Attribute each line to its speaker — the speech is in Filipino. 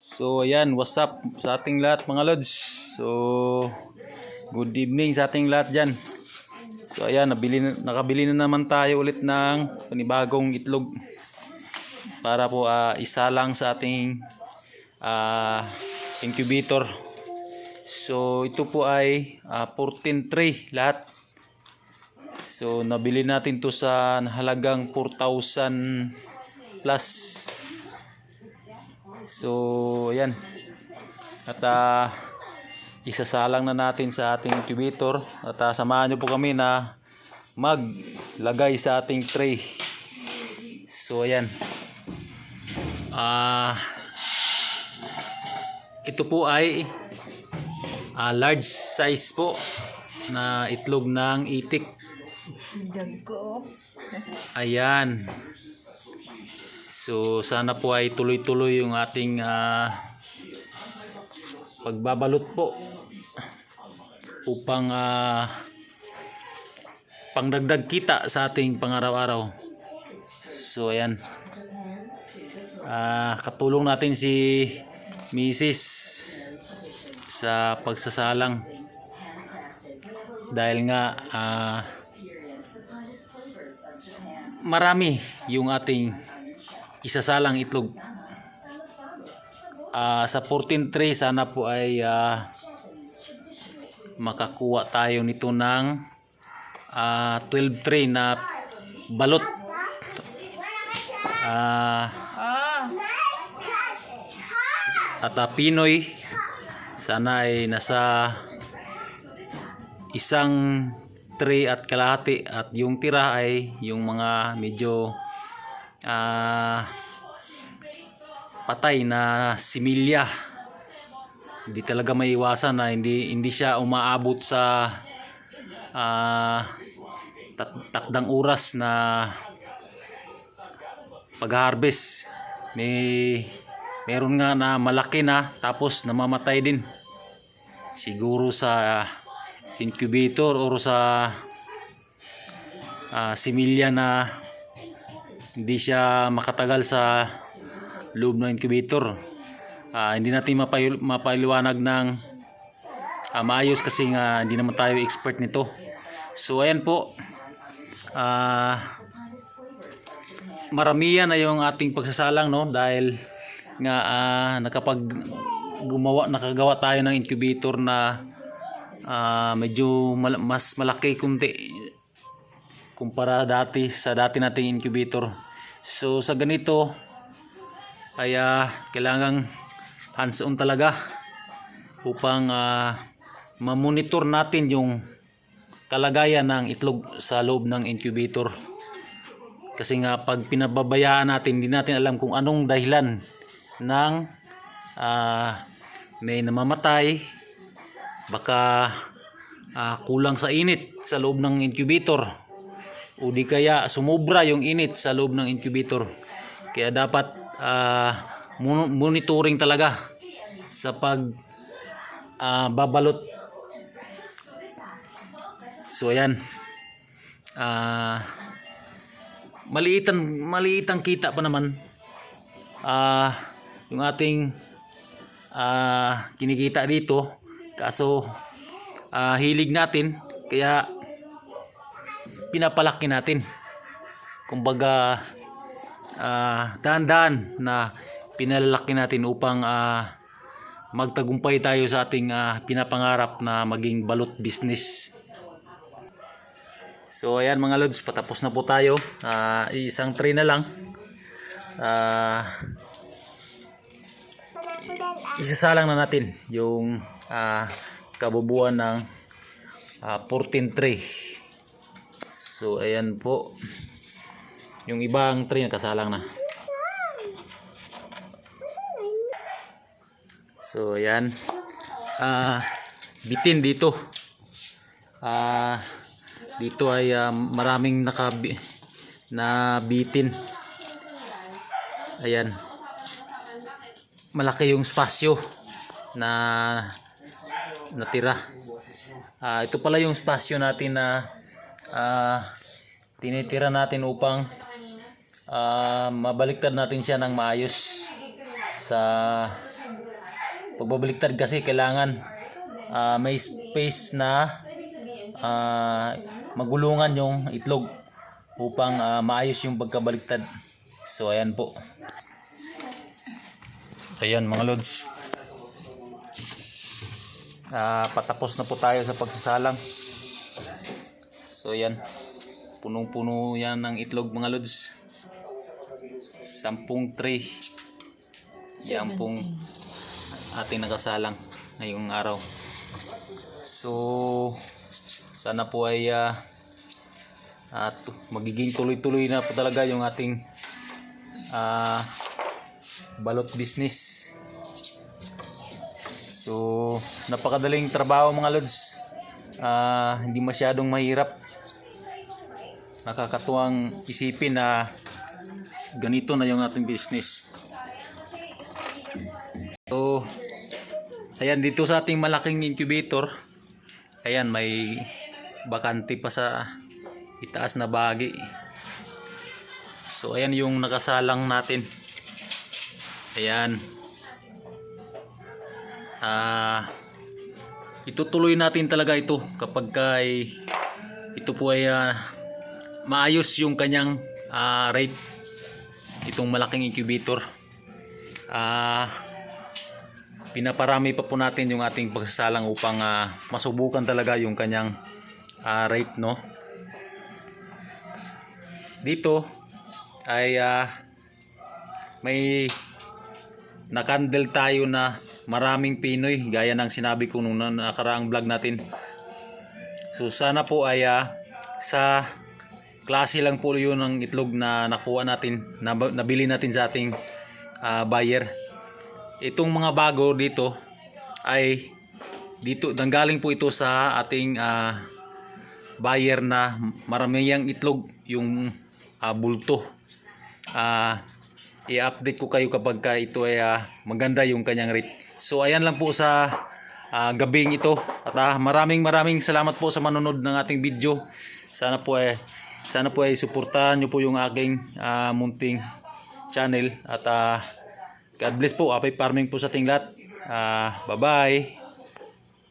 Speaker 1: So ayan, what's up sa ating lahat mga lods. So good evening sa ating lahat dyan. So ayan, nakabili na naman tayo ulit ng panibagong itlog para po isa lang sa ating incubator. So ito po ay 14 tray lahat. So nabili natin to sa halagang 4,000 plus. So ayan, at isasalang na natin sa ating incubator at samahan nyo po kami na maglagay sa ating tray. So ayan, ito po ay large size po na itlog ng itik. Ayan. So sana po ay tuloy-tuloy yung ating pagbabalot po upang pangdagdag kita sa ating pangaraw-araw. So ayan, katulong natin si Mrs. sa pagsasalang dahil nga marami yung ating isasalang itlog. Sa 14 tray sana po ay makakuha tayo nito ng 12 tray na balot. At Pinoy sana ay nasa isang tray at kalahati, at yung tira ay yung mga medyo patay na similya. Hindi talaga maiwasan na hindi siya umaabot sa takdang oras na pag-harvest. Meron nga na malaki na tapos namamatay din, siguro sa incubator or sa similya na hindi siya makatagal sa loob ng incubator. Hindi natin mapaliwanag ng maayos kasi nga hindi naman tayo expert nito. So ayan po, maramihan na yung ating pagsasalang, no, dahil nga nakagawa tayo ng incubator na medyo mas malaki kunti kumpara sa dati nating incubator. So sa ganito ay kailangang hands-on talaga upang ma-monitor natin yung kalagayan ng itlog sa loob ng incubator. Kasi nga pag pinababayaan natin, hindi natin alam kung anong dahilan ng may namamatay. Baka kulang sa init sa loob ng incubator, o di kaya sumobra yung init sa loob ng incubator. Kaya dapat monitoring talaga sa pag babalot. So ayan, maliitang kita pa naman yung ating kinikita dito, kaso hilig natin kaya pinapalaki natin. Kumbaga dahan-dahan na pinalalaki natin upang magtagumpay tayo sa ating pinapangarap na maging balot business. So ayan mga lods, patapos na po tayo. Isang tray na lang. Isasalang na natin yung kabubuan ng 14 tray. So ayan po, yung ibang tray nakasalang na. So ayan, bitin dito. Dito ay maraming nabitin. Ayan, malaki yung spasyo na natira. Ito pala yung spasyo natin na tinitira natin upang mabaliktad natin siya ng maayos sa pagbabaliktad kasi kailangan may space na magulungan yung itlog upang maayos yung pagkabaliktad. So ayan po. Ayan mga lods. Patapos na po tayo sa pagsasalang. So ayan. Punong-puno yan ng itlog mga lods. 10 tray. Yan pong ating nakasalang ngayong araw. So sana po ay magiging tuloy-tuloy na po talaga yung ating balot business. So napakadaling trabaho mga lods, hindi masyadong mahirap. Nakakatuwang isipin na ganito na yung ating business. So ayan, dito sa ating malaking incubator, ayan, may bakante pa sa itaas na bahagi. So ayan yung nakasalang natin. Ayan. Itutuloy natin talaga ito kapag ito po ay maayos yung kanyang rate, itong malaking incubator. Pinaparami pa po natin yung ating pagsasalang upang masubukan talaga yung kanyang rate, no? Dito ay may nakandel tayo na maraming Pinoy, gaya ng sinabi ko nung nakaraang vlog natin. So sana po ay sa klase lang po yun ng itlog na nakuha natin, nabili natin sa ating buyer. Itong mga bago dito ay nanggaling po ito sa ating buyer na maraming itlog yung bulto. I-update ko kayo kapag ito ay maganda yung kanyang rate. So ayan lang po sa gabing ito, at maraming salamat po sa manonood ng ating video. Sana po ay suportahan nyo po yung aking munting channel, at God bless po. Happy farming po sa ating lahat. Bye bye.